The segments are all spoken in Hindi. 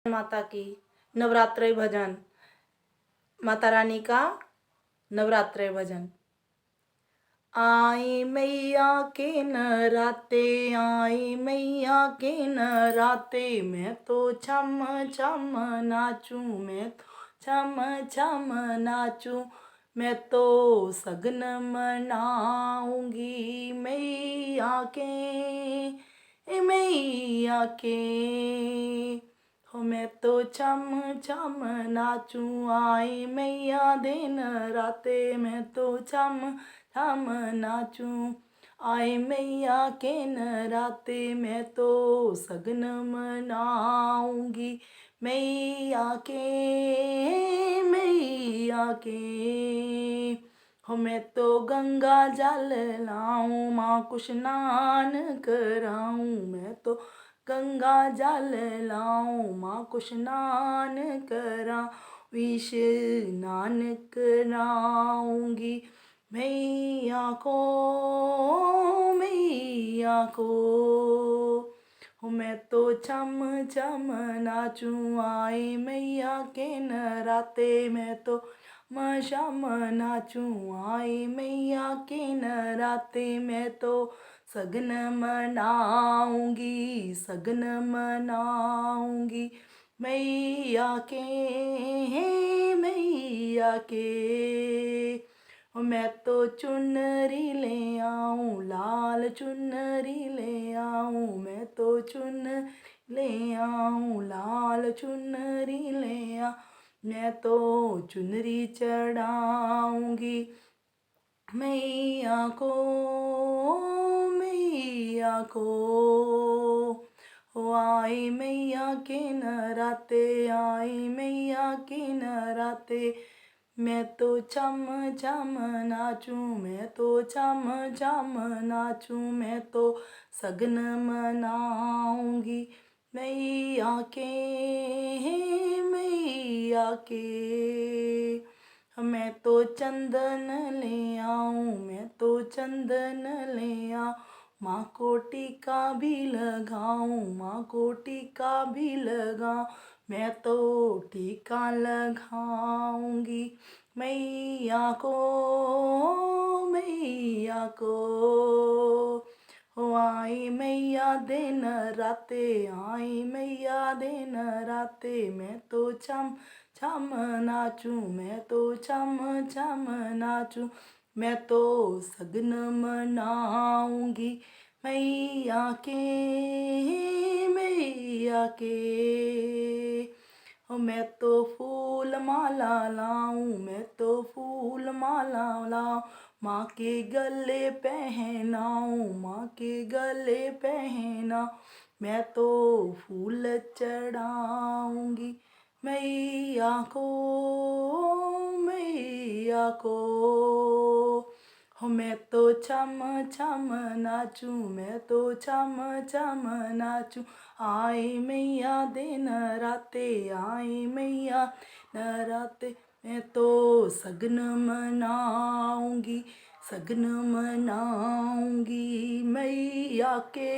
माता की नवरात्रि भजन। माता रानी का नवरात्रि भजन। आई मैया के नराते, आई मैया के नराते, मैं तो छम छम नाचूं, मैं तो छम छम नाचूं, मैं तो सगन मनाऊंगी मैया के हो। मैं तो छम छम नाचूं, आई मैया दिन राते, मैं तो छम छम नाचूं, आई मैया के नराते, मैं तो सगन मनाऊंगी मैया के हो। मैं तो गंगा जल लाऊं, माँ को स्नान कराऊं, मैं तो गंगा जल लाऊं, माँ को स्नान कराऊं, स्नान कराऊंगी मैया को हो। मैं तो छम छम नाचूं, आई मैया के नराते, मैं तो शम नाचूं, आई मैया के नराते, मैं तो सगन मनाऊंगी मैया के हो। मैं तो चुनरी ले आऊं, लाल चुनरी ले आऊं, मैं तो ले आऊं, लाल चुनरी ले आऊं, मैं तो चुनरी चढ़ाऊंगी मैया को हो। आई मैया के नराते, आई मैया के नराते, मैं तो छम छम नाचूं, मैं तो छम छम नाचूं, मैं तो सगन मनाऊंगी मैया के मैं तो चंदन ले आऊं, मैं तो चंदन ले आऊं, माँ को टीका भी लगाऊं, माँ को टीका भी लगाऊं, मैं तो टीका लगाऊंगी मैया को हो। आई मैया दिन राते, आई मैया दिन राते, मैं तो छम छम नाचूं, मैं तो छम छम नाचूं, मैं तो सगन मनाऊंगी मैया के हो। मैं तो फूल माला लाऊं, मैं तो फूल माला लाऊं, माँ के गले पहनाऊं, माँ के गले पहनाऊं, मैं तो फूल चढ़ाऊंगी मैया को हो। मैं तो छम छम नाचूं, मैं तो छम छम नाचूं, आई मैया दिन राते, आई मैया नराते, मैं तो सगन मनाऊंगी मैया के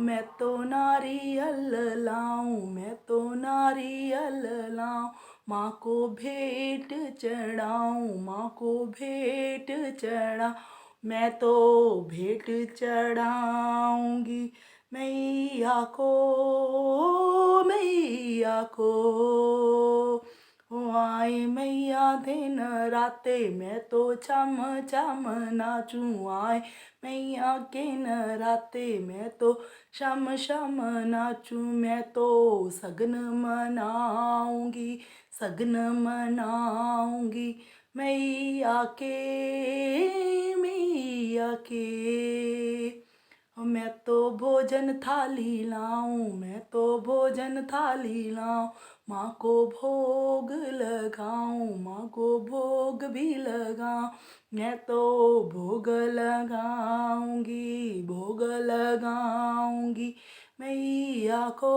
मैं तो नारियल लाऊं, मैं तो नारियल लाऊं, माँ को भेंट चढ़ाऊं, माँ को भेंट चढ़ाऊं, मैं तो भेंट चढ़ाऊंगी मैया को हो। आई मैया दिन राते, मैं तो छम छम नाचूं, आई मैया के नराते, मैं तो शम शम नाचूं, मैं तो सगन मनाऊंगी मैया के मैं तो भोजन थाली लाऊं, मैं तो भोजन थाली लाऊं, माँ को भोग लगाऊं, माँ को भोग भी लगाऊं, मैं तो भोग लगाऊंगी मैया को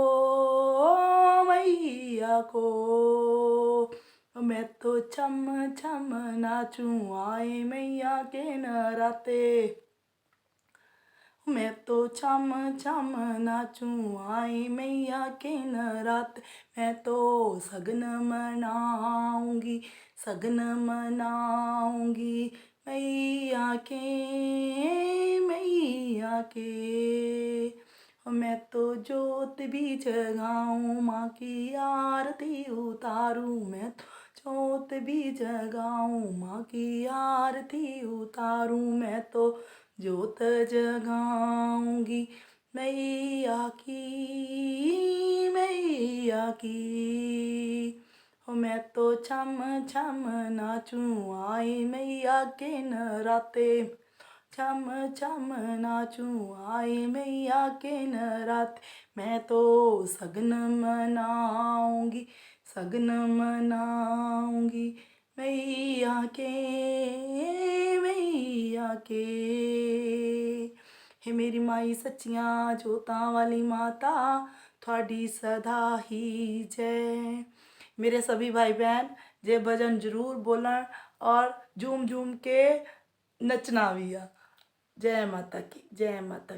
मैं तो छम छम नाचूं, आई मैया के नराते, मैं तो छम छम नाचूं आई मैया के नराते, मैं तो सगन मनाऊंगी, सगन मनाऊंगी मैया के, मैया के। मैं तो जोत भी जगाऊं, माँ की आरती उतारूं, मैं तो जोत भी जगाऊं, माँ की आरती उतारूं, मैं तो जोत जगाऊंगी मैया की, मैया की। मैं तो छम छम नाचूं आई मैया के नराते, छम छम नाचूं आई मैया के नराते, मैं तो सगन मनाऊंगी, सगन मनाऊंगी मैया के, मैया के। हे मेरी माई सच्चियां जोतां वाली माता, थोड़ी सदा ही जय। मेरे सभी भाई बहन जे भजन जरूर बोलन और झूम झूम के नचना भी आ। जय माता की, जय माता की।